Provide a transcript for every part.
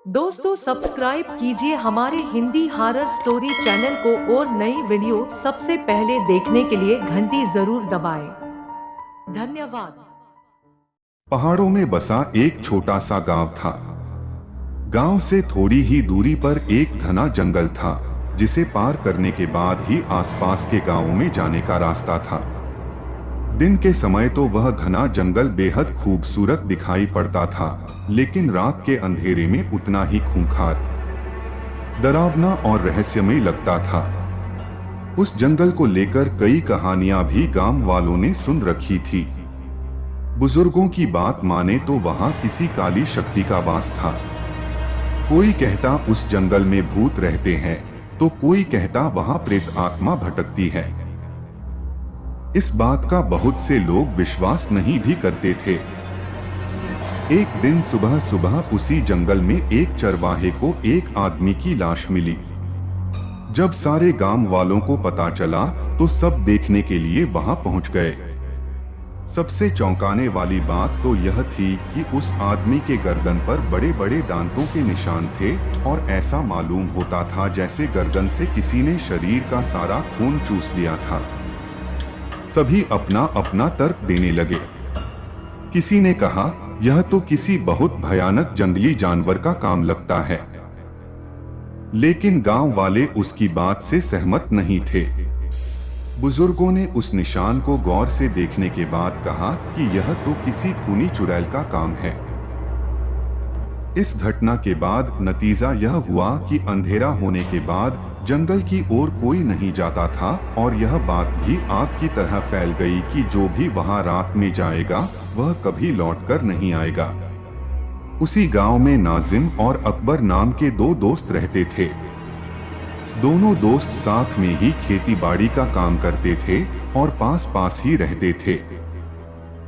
दोस्तों सब्सक्राइब कीजिए हमारे हिंदी हॉरर स्टोरी चैनल को और नई वीडियो सबसे पहले देखने के लिए घंटी जरूर दबाएं। धन्यवाद। पहाड़ों में बसा एक छोटा सा गांव था। गांव से थोड़ी ही दूरी पर एक घना जंगल था, जिसे पार करने के बाद ही आसपास के गांवों में जाने का रास्ता था। दिन के समय तो वह घना जंगल बेहद खूबसूरत दिखाई पड़ता था, लेकिन रात के अंधेरे में उतना ही खूंखार, डरावना और रहस्यमय लगता था। उस जंगल को लेकर कई कहानियां भी गांव वालों ने सुन रखी थी। बुजुर्गों की बात माने तो वहां किसी काली शक्ति का वास था। कोई कहता उस जंगल में भूत रहते हैं, तो कोई कहता वहां प्रेत आत्मा भटकती है। इस बात का बहुत से लोग विश्वास नहीं भी करते थे। एक दिन सुबह सुबह उसी जंगल में एक चरवाहे को एक आदमी की लाश मिली। जब सारे गांव वालों को पता चला तो सब देखने के लिए वहां पहुंच गए। सबसे चौंकाने वाली बात तो यह थी कि उस आदमी के गर्दन पर बड़े बड़े दांतों के निशान थे, और ऐसा मालूम होता था जैसे गर्दन से किसी ने शरीर का सारा खून चूस लिया था। सभी अपना अपना तर्क देने लगे। किसी ने कहा, यह तो किसी बहुत भयानक जंगली जानवर का काम लगता है। लेकिन गांव वाले उसकी बात से सहमत नहीं थे। बुजुर्गों ने उस निशान को गौर से देखने के बाद कहा कि यह तो किसी खूनी चुड़ैल का काम है। इस घटना के बाद नतीजा यह हुआ कि अंधेरा होने के बाद जंगल की ओर कोई नहीं जाता था, और यह बात भी आग की तरह फैल गई कि जो भी वहां रात में जाएगा वह कभी लौटकर नहीं आएगा। उसी गांव में नाजिम और अकबर नाम के दो दोस्त रहते थे। दोनों दोस्त साथ में ही खेती बाड़ी का काम करते थे और पास पास ही रहते थे।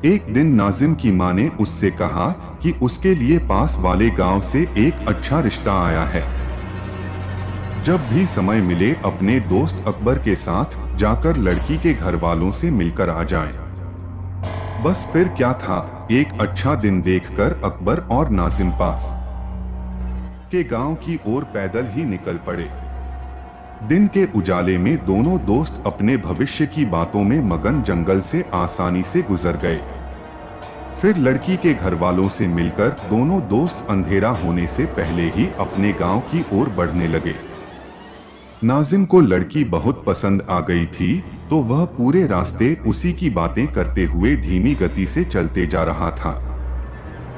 एक दिन नाजिम की मां ने उससे कहा कि उसके लिए पास वाले गांव से एक अच्छा रिश्ता आया है। जब भी समय मिले अपने दोस्त अकबर के साथ जाकर लड़की के घर वालों से मिलकर आ जाए। बस फिर क्या था, एक अच्छा दिन देखकर अकबर और नाजिम पास के गांव की ओर पैदल ही निकल पड़े। दिन के उजाले में दोनों दोस्त अपने भविष्य की बातों में मगन जंगल से आसानी से गुजर गए। फिर लड़की के घर वालों से मिलकर दोनों दोस्त अंधेरा होने से पहले ही अपने गांव की ओर बढ़ने लगे। नाजिम को लड़की बहुत पसंद आ गई थी, तो वह पूरे रास्ते उसी की बातें करते हुए धीमी गति से चलते जा रहा था।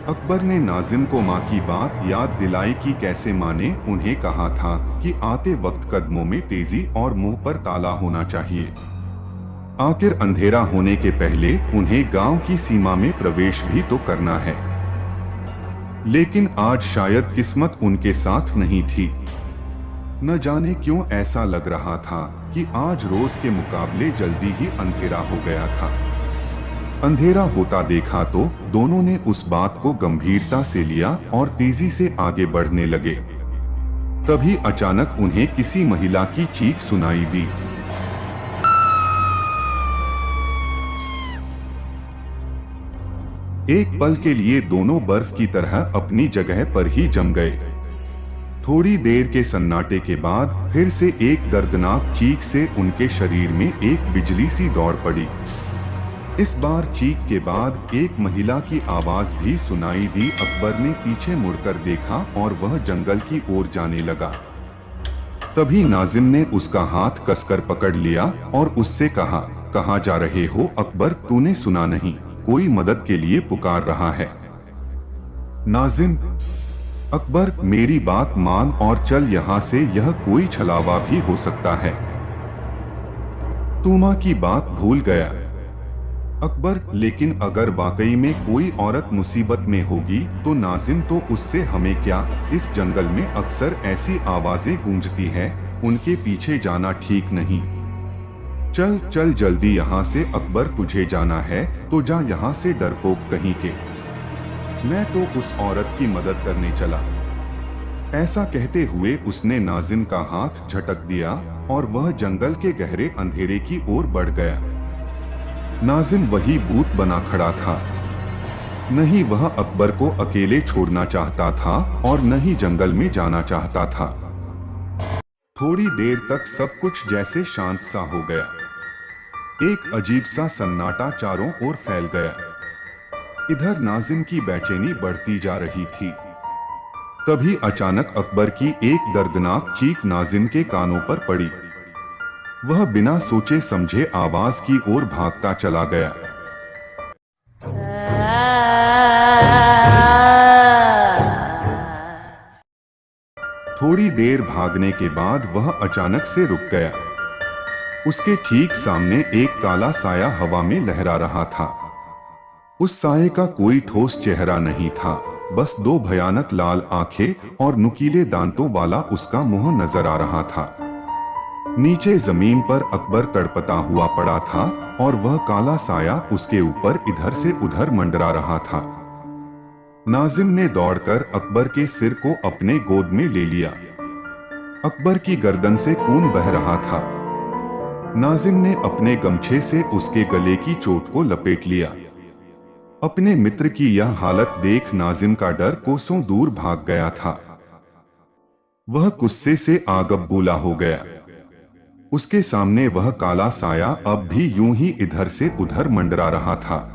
अकबर ने नाजिम को मां की बात याद दिलाई कि कैसे मां ने उन्हें कहा था कि आते वक्त कदमों में तेजी और मुंह पर ताला होना चाहिए। आखिर अंधेरा होने के पहले उन्हें गांव की सीमा में प्रवेश भी तो करना है। लेकिन आज शायद किस्मत उनके साथ नहीं थी। न जाने क्यों ऐसा लग रहा था कि आज रोज के मुकाबले जल्दी ही अंधेरा हो गया था। अंधेरा होता देखा तो दोनों ने उस बात को गंभीरता से लिया और तेजी से आगे बढ़ने लगे। तभी अचानक उन्हें किसी महिला की चीख सुनाई दी। एक पल के लिए दोनों बर्फ की तरह अपनी जगह पर ही जम गए। थोड़ी देर के सन्नाटे के बाद फिर से एक दर्दनाक चीख से उनके शरीर में एक बिजली सी दौड़ पड़ी। इस बार चीख के बाद एक महिला की आवाज भी सुनाई दी। अकबर ने पीछे मुड़कर देखा और वह जंगल की ओर जाने लगा। तभी नाजिम ने उसका हाथ कसकर पकड़ लिया और उससे कहा, कहाँ जा रहे हो अकबर, तूने सुना नहीं, कोई मदद के लिए पुकार रहा है। नाजिम, अकबर मेरी बात मान और चल यहाँ से, यह कोई छलावा भी हो सकता है। तू मां की बात भूल गया। अकबर, लेकिन अगर वाकई में कोई औरत मुसीबत में होगी तो नाजिम, तो उससे हमें क्या, इस जंगल में अक्सर ऐसी आवाजें गूंजती हैं, उनके पीछे जाना ठीक नहीं। चल चल जल्दी यहाँ से अकबर, तुझे जाना है तो जा यहाँ से डरपोक कहीं के। मैं तो उस औरत की मदद करने चला। ऐसा कहते हुए उसने नाजिम का हाथ झटक दिया और वह जंगल के गहरे अंधेरे की ओर बढ़ गया। नाजिम वही भूत बना खड़ा था। नहीं वह अकबर को अकेले छोड़ना चाहता था और न ही जंगल में जाना चाहता था। थोड़ी देर तक सब कुछ जैसे शांत सा हो गया। एक अजीब सा सन्नाटा चारों ओर फैल गया। इधर नाजिम की बेचैनी बढ़ती जा रही थी। तभी अचानक अकबर की एक दर्दनाक चीख नाजिम के कानों पर पड़ी। वह बिना सोचे समझे आवाज की ओर भागता चला गया। थोड़ी देर भागने के बाद वह अचानक से रुक गया। उसके ठीक सामने एक काला साया हवा में लहरा रहा था। उस साये का कोई ठोस चेहरा नहीं था, बस दो भयानक लाल आंखें और नुकीले दांतों वाला उसका मुंह नजर आ रहा था। नीचे जमीन पर अकबर तड़पता हुआ पड़ा था और वह काला साया उसके ऊपर इधर से उधर मंडरा रहा था। नाजिम ने दौड़कर अकबर के सिर को अपने गोद में ले लिया। अकबर की गर्दन से खून बह रहा था। नाजिम ने अपने गमछे से उसके गले की चोट को लपेट लिया। अपने मित्र की यह हालत देख नाजिम का डर कोसों दूर भाग गया था। वह गुस्से से आग बबूला हो गया। उसके सामने वह काला साया अब भी यूं ही इधर से उधर मंडरा रहा था।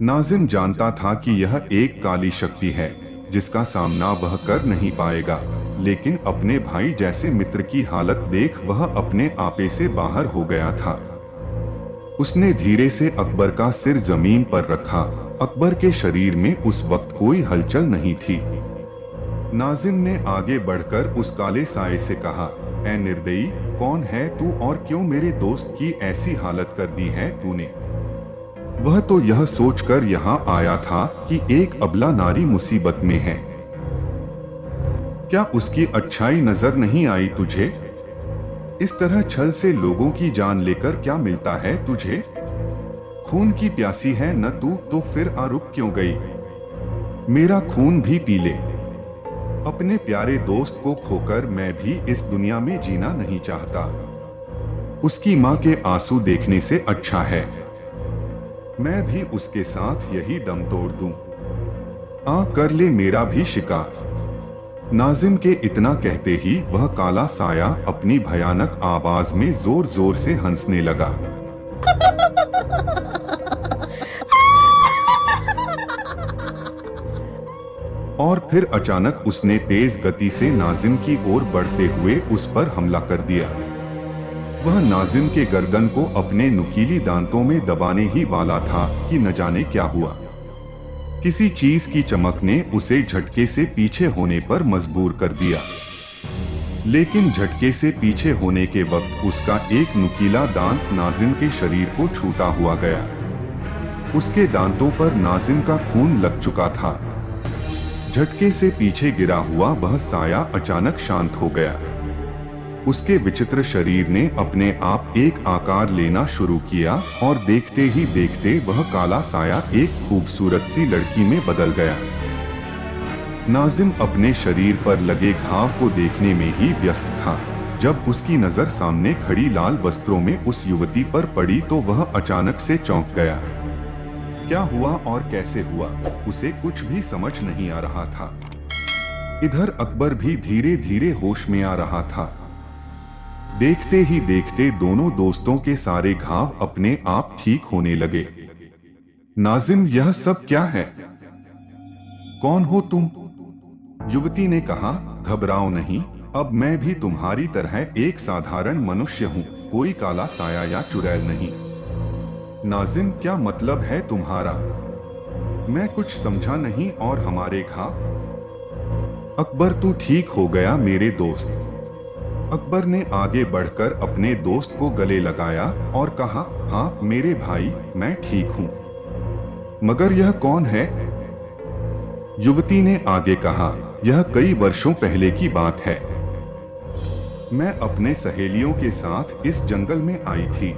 नाजिम जानता था कि यह एक काली शक्ति है जिसका सामना वह कर नहीं पाएगा, लेकिन अपने भाई जैसे मित्र की हालत देख वह अपने आपे से बाहर हो गया था। उसने धीरे से अकबर का सिर जमीन पर रखा। अकबर के शरीर में उस वक्त कोई हलचल नहीं थी। नाजिम ने आगे बढ़कर उस काले साये से कहा, ऐ निर्दयी, कौन है तू और क्यों मेरे दोस्त की ऐसी हालत कर दी है तूने? वह तो यह सोचकर यहाँ आया था कि एक अबला नारी मुसीबत में है। क्या उसकी अच्छाई नजर नहीं आई तुझे? इस तरह छल से लोगों की जान लेकर क्या मिलता है तुझे? खून की प्यासी है न तू, तो फिर रुक क्यों गई? मेरा खून भी पी ले। अपने प्यारे दोस्त को खोकर मैं भी इस दुनिया में जीना नहीं चाहता। उसकी मां के आंसू देखने से अच्छा है मैं भी उसके साथ यही दम तोड़ दूं। कर ले मेरा भी शिकार। नाजिम के इतना कहते ही वह काला साया अपनी भयानक आवाज में जोर जोर से हंसने लगा। और फिर अचानक उसने तेज गति से नाजिम की ओर बढ़ते हुए उस पर हमला कर दिया। वह नाजिम के गर्दन को अपने नुकीली दांतों में दबाने ही वाला था कि न जाने क्या हुआ। किसी चीज की चमक ने उसे झटके से पीछे होने पर मजबूर कर दिया। लेकिन झटके से पीछे होने के वक्त उसका एक नुकीला दांत नाजिम के शरीर को छूता हुआ गया। उसके दांतों पर नाजिम का खून लग चुका था। झटके से पीछे गिरा हुआ वह साया अचानक शांत हो गया। उसके विचित्र शरीर ने अपने आप एक आकार लेना शुरू किया और देखते ही देखते वह काला साया एक खूबसूरत सी लड़की में बदल गया। नाजिम अपने शरीर पर लगे घाव को देखने में ही व्यस्त था। जब उसकी नजर सामने खड़ी लाल वस्त्रों में उस युवती पर पड़ी तो वह अचानक से चौंक गया। क्या हुआ और कैसे हुआ, उसे कुछ भी समझ नहीं आ रहा था। इधर अकबर भी धीरे धीरे होश में आ रहा था। देखते ही देखते दोनों दोस्तों के सारे घाव अपने आप ठीक होने लगे। नाजिम, यह सब क्या है? कौन हो तुम? युवती ने कहा, घबराओ नहीं, अब मैं भी तुम्हारी तरह एक साधारण मनुष्य हूँ, कोई काला साया या चुड़ैल नहीं। नाजिम, क्या मतलब है तुम्हारा? मैं कुछ समझा नहीं। और हमारे घाव? अकबर, तू ठीक हो गया मेरे दोस्त। अकबर ने आगे बढ़कर अपने दोस्त को गले लगाया और कहा, हाँ मेरे भाई, मैं ठीक हूँ। मगर यह कौन है? युवती ने आगे कहा, यह कई वर्षों पहले की बात है। मैं अपने सहेलियों के साथ इस जंगल में आई थी।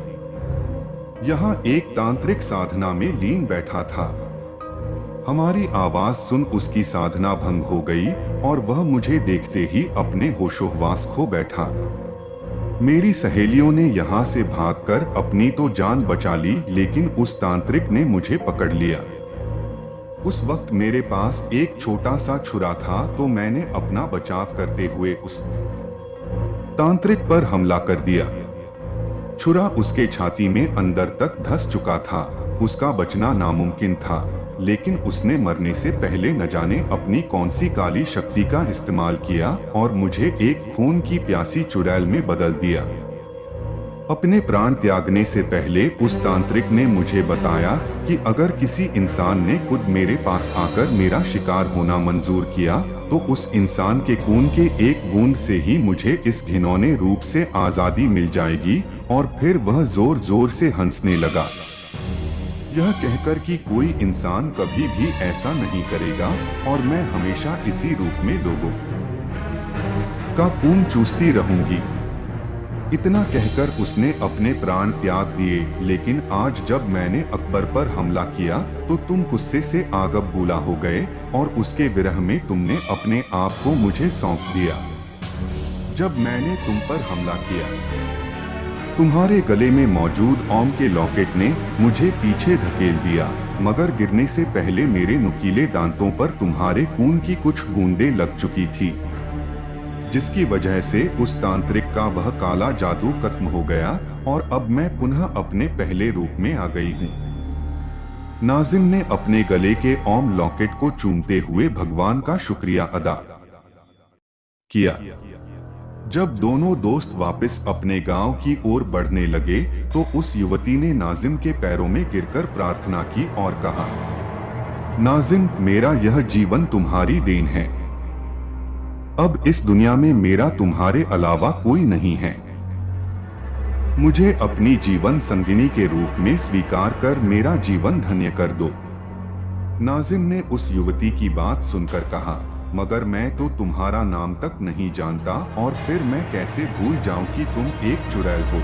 यहाँ एक तांत्रिक साधना में लीन बैठा था। हमारी आवाज सुन उसकी साधना भंग हो गई और वह मुझे देखते ही अपने होशोहवास खो बैठा। मेरी सहेलियों ने यहाँ से भागकर अपनी तो जान बचा ली, लेकिन उस तांत्रिक ने मुझे पकड़ लिया। उस वक्त मेरे पास एक छोटा सा छुरा था, तो मैंने अपना बचाव करते हुए उस तांत्रिक पर हमला कर दिया। छुरा उसके छाती में अंदर तक धंस चुका था। उसका बचना नामुमकिन था, लेकिन उसने मरने से पहले न जाने अपनी कौन सी काली शक्ति का इस्तेमाल किया और मुझे एक खून की प्यासी चुड़ैल में बदल दिया। अपने प्राण त्यागने से पहले उस तांत्रिक ने मुझे बताया कि अगर किसी इंसान ने खुद मेरे पास आकर मेरा शिकार होना मंजूर किया, तो उस इंसान के खून के एक बूंद से ही मुझे इस घिनौने रूप से आजादी मिल जाएगी। और फिर वह जोर जोर से हंसने लगा, यह कहकर कि कोई इंसान कभी भी ऐसा नहीं करेगा और मैं हमेशा इसी रूप में लोगों का खून चूसती रहूंगी। इतना कहकर उसने अपने प्राण त्याग दिए। लेकिन आज जब मैंने अकबर पर हमला किया, तो तुम गुस्से से आग बबूला हो गए और उसके विरह में तुमने अपने आप को मुझे सौंप दिया। जब मैंने तुम पर हमला किया, तुम्हारे गले में मौजूद ओम के लॉकेट ने मुझे पीछे धकेल दिया, मगर गिरने से पहले मेरे नुकीले दांतों पर तुम्हारे खून की कुछ बूंदें लग चुकी थी, जिसकी वजह से उस तांत्रिक का वह काला जादू खत्म हो गया और अब मैं पुनः अपने पहले रूप में आ गई हूँ। नाजिम ने अपने गले के ओम लॉकेट को चूमते हुए भगवान का शुक्रिया अदा किया। जब दोनों दोस्त वापस अपने गांव की ओर बढ़ने लगे, तो उस युवती ने नाजिम के पैरों में गिरकर प्रार्थना की और कहा, नाजिम, मेरा यह जीवन तुम्हारी देन है। अब इस दुनिया में मेरा तुम्हारे अलावा कोई नहीं है। मुझे अपनी जीवन संगिनी के रूप में स्वीकार कर मेरा जीवन धन्य कर दो। नाजिम ने उस युवती की बात सुनकर कहा, मगर मैं तो तुम्हारा नाम तक नहीं जानता, और फिर मैं कैसे भूल जाऊं कि तुम एक चुड़ैल हो।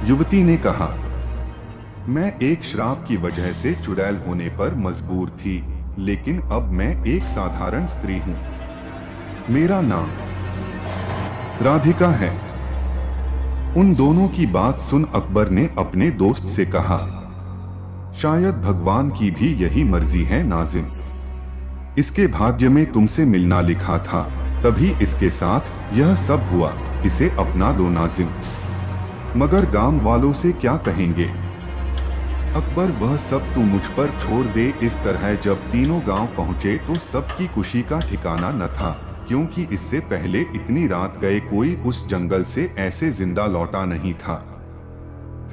युवती ने कहा, मैं एक श्राप की वजह से चुड़ैल होने पर मजबूर थी, लेकिन अब मैं एक साधारण स्त्री हूं। मेरा नाम राधिका है। उन दोनों की बात सुन अकबर ने अपने दोस्त से कहा, शायद भगवान की भी यही मर्जी है नाजिम। इसके भाग्य में तुमसे मिलना लिखा था, तभी इसके साथ यह सब हुआ। इसे अपना लो नाजिम। मगर गांव वालों से क्या कहेंगे? अकबर, वह सब तू मुझ पर छोड़ दे। इस तरह जब तीनों गांव पहुंचे तो सबकी खुशी का ठिकाना न था, क्योंकि इससे पहले इतनी रात गए कोई उस जंगल से ऐसे जिंदा लौटा नहीं था।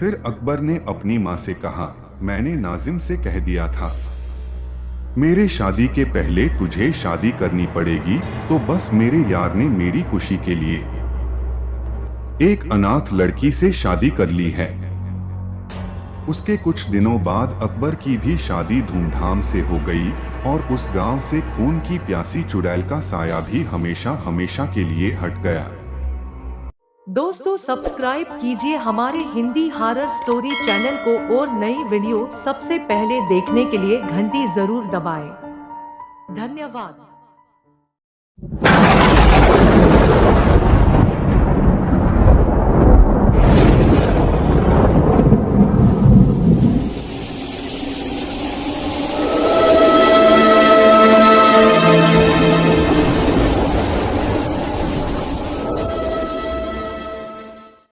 फिर अकबर ने अपनी मां से कहा, मैंने नाजिम से कह दिया था मेरे शादी के पहले तुझे शादी करनी पड़ेगी, तो बस मेरे यार ने मेरी खुशी के लिए एक अनाथ लड़की से शादी कर ली है। उसके कुछ दिनों बाद अकबर की भी शादी धूमधाम से हो गई और उस गांव से खून की प्यासी चुड़ैल का साया भी हमेशा हमेशा के लिए हट गया। दोस्तों, सब्सक्राइब कीजिए हमारे हिंदी हॉरर स्टोरी चैनल को और नई वीडियो सबसे पहले देखने के लिए घंटी जरूर दबाएं। धन्यवाद।